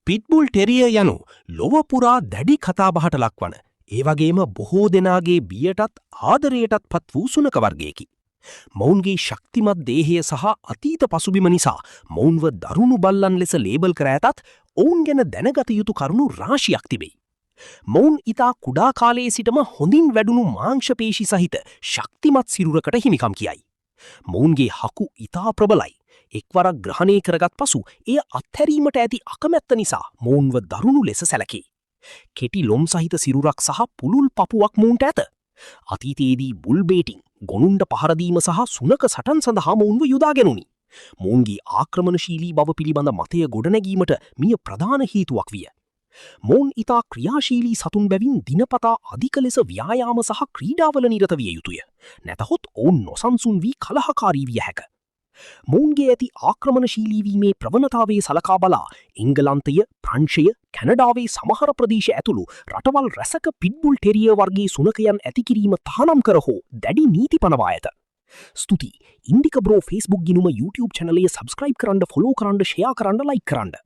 පිට්බුල් ටෙරියර් යනු ලොව පුරා දැඩි කතාබහට ලක්වන, ඒ වගේම බොහෝ දෙනාගේ බියටත් ආදරයටත් පත් වූ සුනක වර්ගයකි. මොවුන්ගේ ශක්තිමත් දේහය සහ අතීත පසුබිම නිසා මොවුන්ව දරුණු බල්ලන් ලෙස ලේබල් කර ඇතත් ඔවුන් ගැන දැනගත යුතු කරුණු රාශියක් තිබෙයි. මොවුන් ඉතා කුඩා කාලයේ සිටම හොඳින් වැඩුණු මාංශපේශි සහිත ශක්තිමත් සිරුරකට හිමිකම් කියයි. මොවුන්ගේ හකු ඉතා ප්‍රබලයි. එක්වරක් ග්‍රහණය කරගත් පසු එය අත්හැරීමට ඇති අකමැත්ත නිසා මොවුන්ව දරුණු ලෙස සැලකේ. කෙටි ලොම් සහිත සිරුරක් සහ පුළුල් පපුවක් මොවුන්ට ඇත. අතීතයේදී බුල් බේටිං, ගොනුන්ට පහරදීම සහ සුනක සටන් සඳහා මොවුන්ව යොදාගෙනුනි. මොවුන්ගේ ආක්‍රමණශීලී බව පිළිබඳ මතය ගොඩනැගීමට මිය ප්‍රධාන හේතුවක් විය. මොවුන් ඉතා ක්‍රියාශීලී සතුන් බැවින් දිනපතා අධික ලෙස ව්‍යායාම සහ ක්‍රීඩාවල නිරත විය යුතුය. නැතහොත් ඔවුන් නොසන්සුන් වී කලහකාරී විය හැක. මොවුන්ගේ ඇති ආක්‍රමණශීලීවීමේ ප්‍රවණතාවේ සලකා බලා එංගලන්තය, ප්‍රංශය, කැනඩාවේ සමහර ප්‍රදේශ ඇතුළු රටවල් රැසක පිට්බුල් ටෙරියර් වර්ගයේ සුනකයන් ඇතිකිරීම තහනම් කර හෝ දැඩි නීති පනවා ඇත. ස්තුති. ඉන්දික බ්‍රෝ Facebook ගිනුම YouTube චැනලය සබස්ක්‍රයිබ් කරන්න, ෆොලෝ කරන්න, ෂෙයා කරන්න, ලයික් කරන්න.